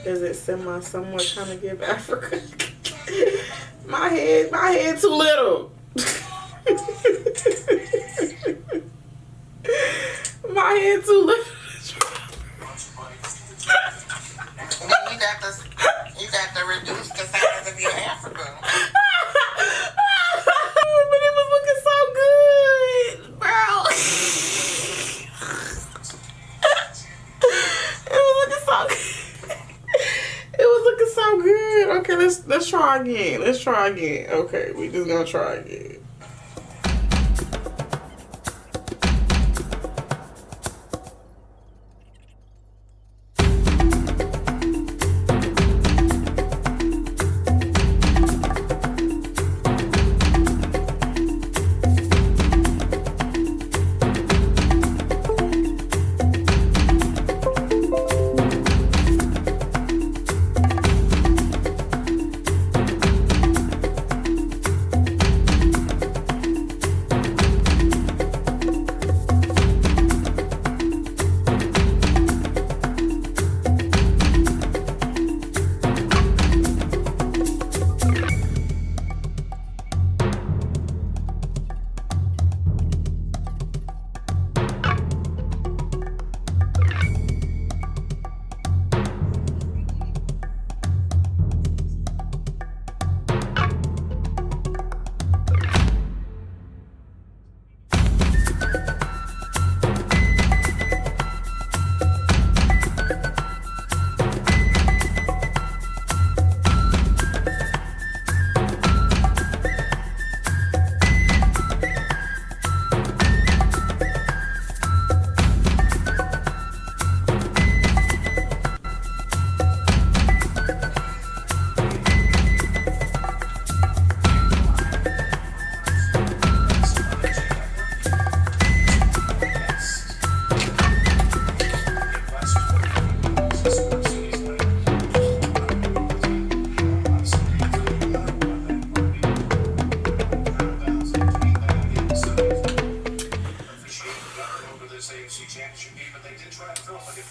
Is it somewhat trying to give Africa? my head too little. My head too little. You got to reduce the size of your Africa. But it was looking so good, bro. It was looking so good. It was looking so good. Okay, let's try again. Let's try again. Okay, we just gonna try again.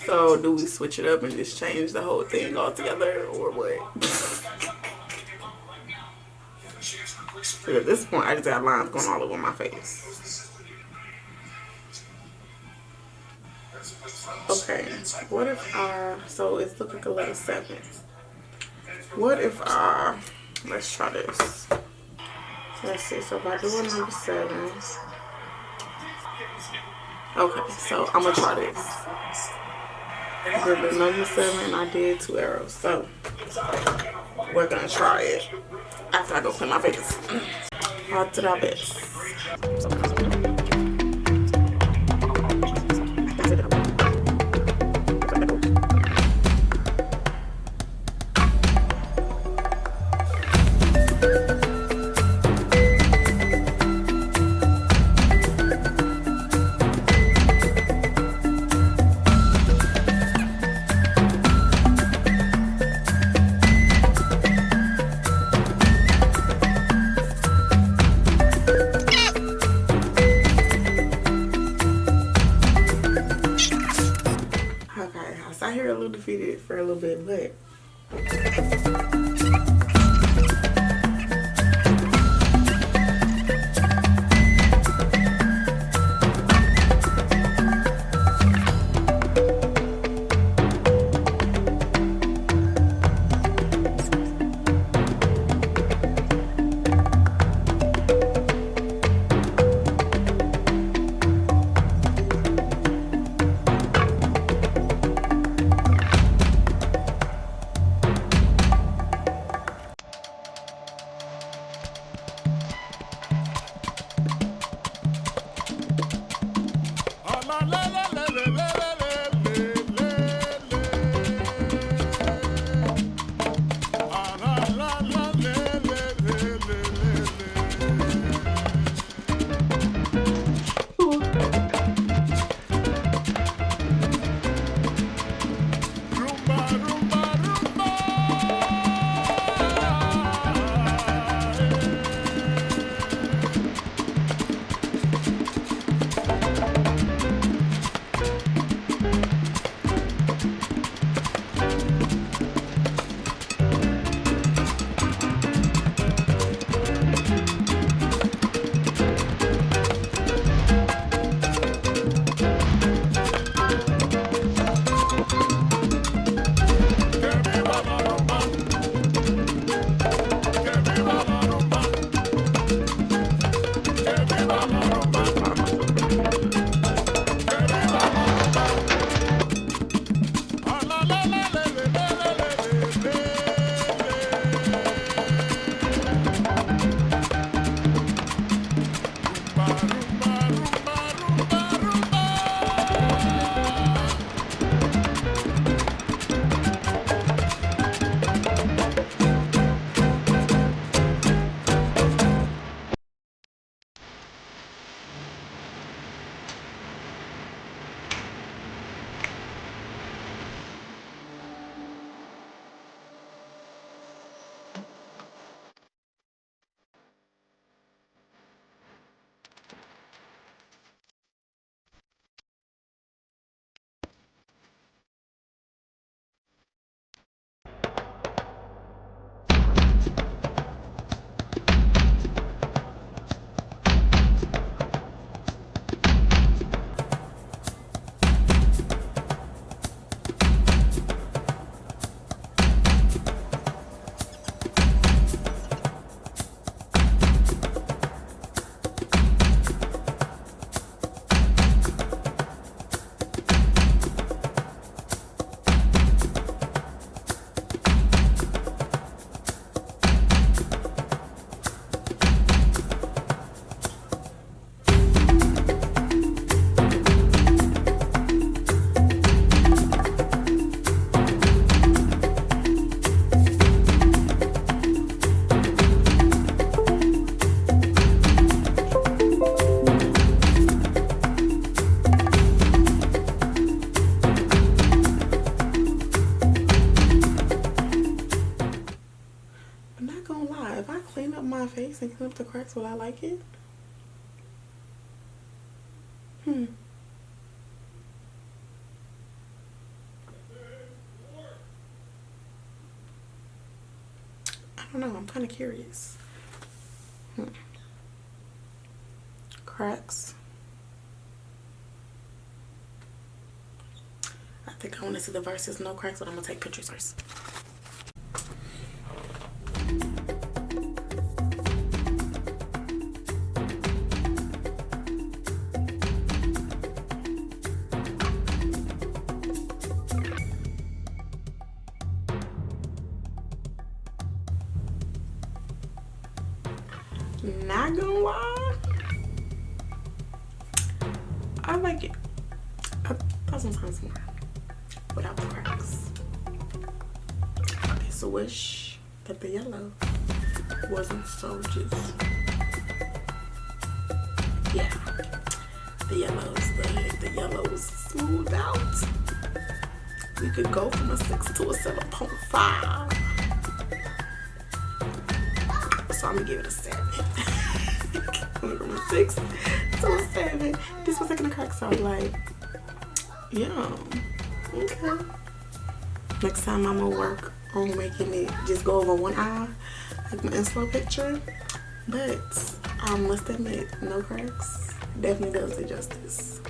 So do we switch it up and just change the whole thing altogether, or what? Because at this point, I just got lines going all over my face. Okay, what if so it's looking like a letter 7. What if let's try this. Let's see, so if I do a number 7. Okay, so I'm gonna try this. Did the number 7, I did 2 arrows. So we're gonna try it after I go clean my face. I'll do our best. Defeated for a little bit, but picking up the cracks. Will I like it? I don't know. I'm kind of curious. Cracks. I think I want to see the verses. No cracks, but I'm going to take pictures first. Not gonna lie, I like it 1,000 times more without the cracks. I just wish that the yellow wasn't so just, yeah, the yellow was smoothed out. We could go from a 6 to a 7.5. So I'm gonna give it a 7. From a 6 to a 7. This was taking the cracks out. Like, yeah, okay. Next time I'm gonna work on making it just go over one eye, like my inspo picture. But I must admit, no cracks definitely does it justice.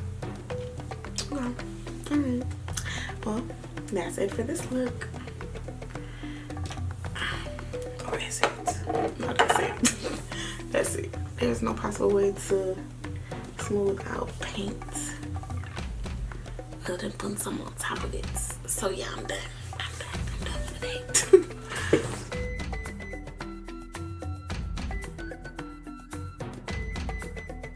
Okay, alright. Well, that's it for this look. Or is it? No, that's it. That's it. There's no possible way to smooth out paint other than putting some on top of it. So yeah, I'm done. I'm done for the day.